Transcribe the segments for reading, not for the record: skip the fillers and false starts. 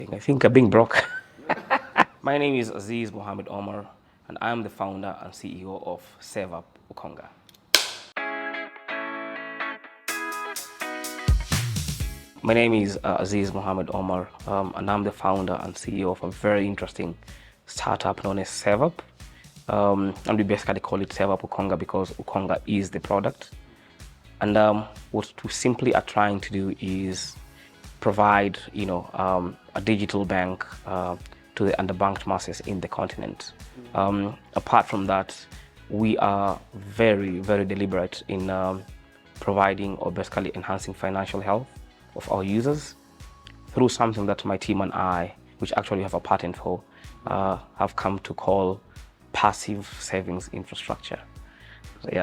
I think being broke. My name is Aziz Mohamed Omar, and I am the founder and CEO of Ukonga. My name is Aziz Mohamed Omar, and I'm the founder and CEO of a very interesting startup known as SevUp. And we basically call it SevUp Ukonga because Ukonga is the product. And what we simply are trying to do is provide, a digital bank to the underbanked masses in the continent. Apart from that, we are very, very deliberate in providing or basically enhancing financial health of our users through something that my team and I, which actually have a patent for, have come to call passive savings infrastructure.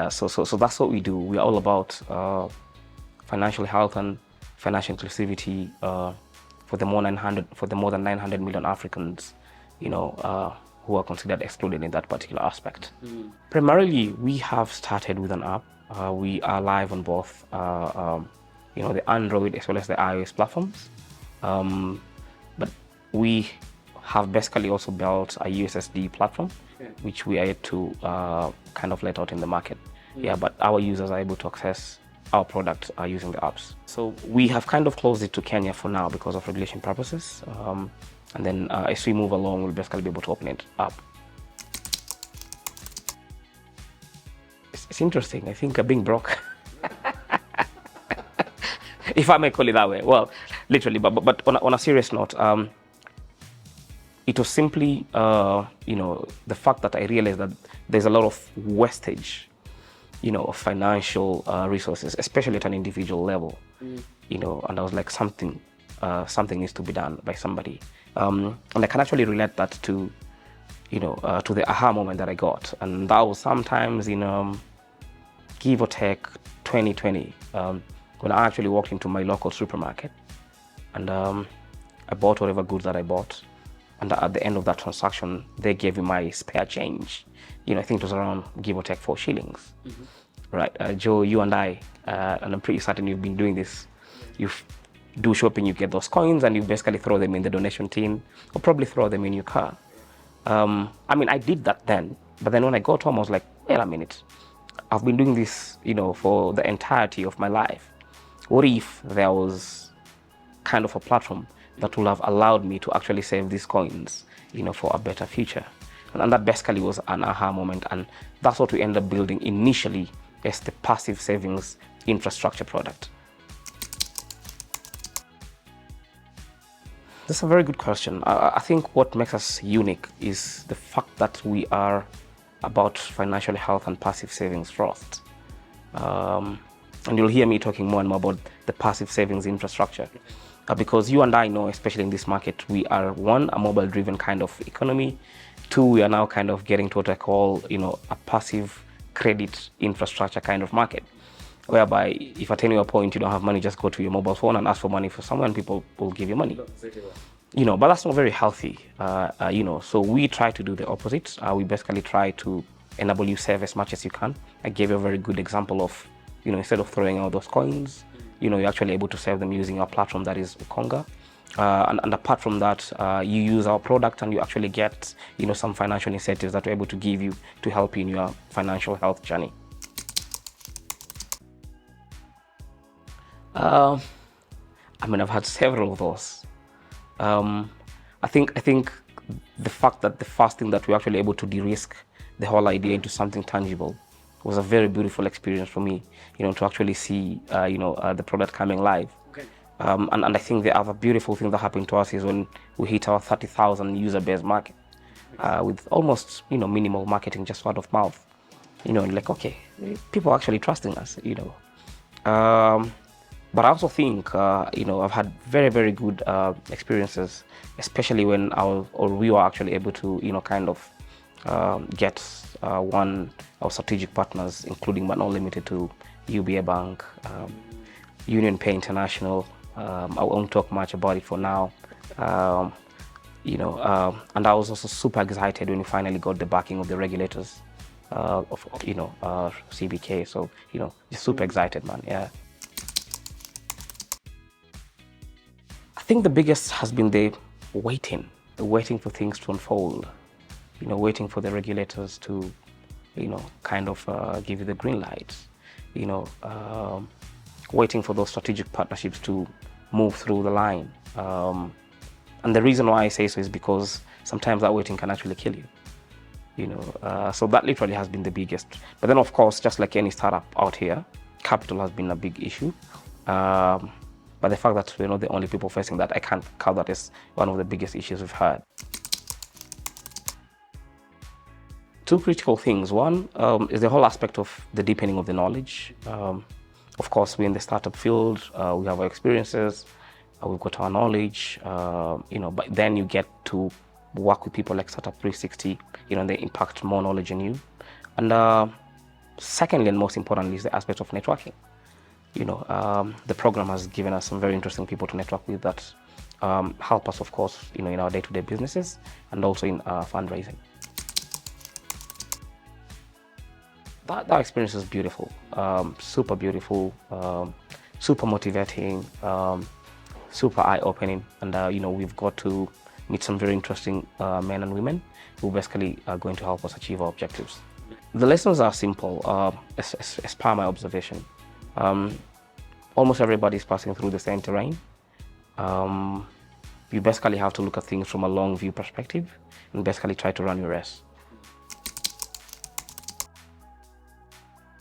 So that's what we do. We're all about financial health and financial inclusivity for the more than 900 million Africans, who are considered excluded in that particular aspect. Primarily, we have started with an app. We are live on both, the Android as well as the iOS platforms. But we have basically also built a USSD platform, which we are yet to kind of let out in the market. But our users are able to access our product using the apps. So we have kind of closed it to Kenya for now because of regulation purposes. And then as we move along, we'll basically be able to open it up. It's interesting. I think being broke, if I may call it that way. Well, literally, but on a serious note, it was simply, the fact that I realized that there's a lot of wastage, of financial resources, especially at an individual level, and I was like, something needs to be done by somebody. And I can actually relate that to the aha moment that I got. And that was sometimes in, give or take 2020, when I actually walked into my local supermarket and I bought whatever goods that I bought. And at the end of that transaction, they gave me my spare change. I think it was around, give or take, 4 shillings. Right, Joe, you and I, and I'm pretty certain you've been doing this. You do shopping, you get those coins, and you basically throw them in the donation tin, or probably throw them in your car. I did that then, but then when I got home, I was like, wait a minute. I've been doing this, for the entirety of my life. What if there was kind of a platform that would have allowed me to actually save these coins, for a better future? And that basically was an aha moment, and that's what we ended up building initially as the passive savings infrastructure product. That's a very good question. I think what makes us unique is the fact that we are about financial health and passive savings first. And you'll hear me talking more and more about the passive savings infrastructure. Because you and I know, especially in this market, we are, one, a mobile-driven kind of economy. 2, we are now kind of getting to what I call, a passive credit infrastructure kind of market, whereby if at any point you don't have money, just go to your mobile phone and ask for money for someone, people will give you money. But that's not very healthy, so we try to do the opposite. We basically try to enable you save as much as you can. I gave you a very good example of, instead of throwing out those coins, you're actually able to save them using our platform that is Ukonga. And apart from that, you use our product and you actually get, some financial incentives that we're able to give you to help you in your financial health journey. I've had several of those. I think the fact that the first thing that we're actually able to de-risk the whole idea into something tangible was a very beautiful experience for me, to actually see, the product coming live. And I think the other beautiful thing that happened to us is when we hit our 30,000 user base market, with almost, minimal marketing, just word of mouth, like, okay, people are actually trusting us, But I also think, I've had very, very good experiences, especially when we were actually able to, get our strategic partners, including but not limited to UBA Bank, Union Pay International. I won't talk much about it for now. And I was also super excited when we finally got the backing of the regulators of CBK. So, just super excited, man. Yeah. I think the biggest has been the waiting for things to unfold, waiting for the regulators to, kind of give you the green lights, waiting for those strategic partnerships to move through the line. And the reason why I say so is because sometimes that waiting can actually kill you. So that literally has been the biggest. But then, of course, just like any startup out here, capital has been a big issue. But the fact that we're not the only people facing that, I can't count that as one of the biggest issues we've had. Two critical things. One is the whole aspect of the deepening of the knowledge. Of course, we're in the startup field, we have our experiences, we've got our knowledge, but then you get to work with people like Startup 360, and they impact more knowledge in you. And secondly, and most importantly, is the aspect of networking. The program has given us some very interesting people to network with that help us, of course, in our day-to-day businesses and also in fundraising. That experience is beautiful, super beautiful, super motivating, super eye-opening, and we've got to meet some very interesting men and women who basically are going to help us achieve our objectives. The lessons are simple, as per my observation. Almost everybody is passing through the same terrain. You basically have to look at things from a long view perspective and basically try to run your race.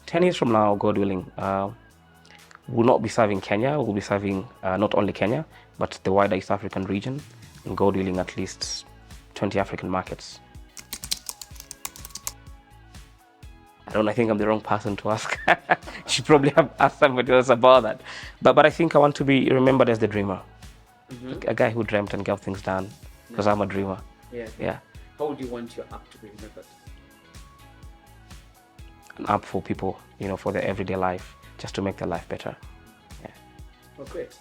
10 years from now, God willing, we'll not be serving Kenya, we'll be serving not only Kenya, but the wider East African region, and God willing, at least 20 African markets. I think I'm the wrong person to ask. You should probably have asked somebody else about that. But I think I want to be remembered as the dreamer. A guy who dreamt and got things done, because I'm a dreamer. Yeah. How would you want your app to be remembered? An app for people, for their everyday life, just to make their life better. Yeah. Oh, great.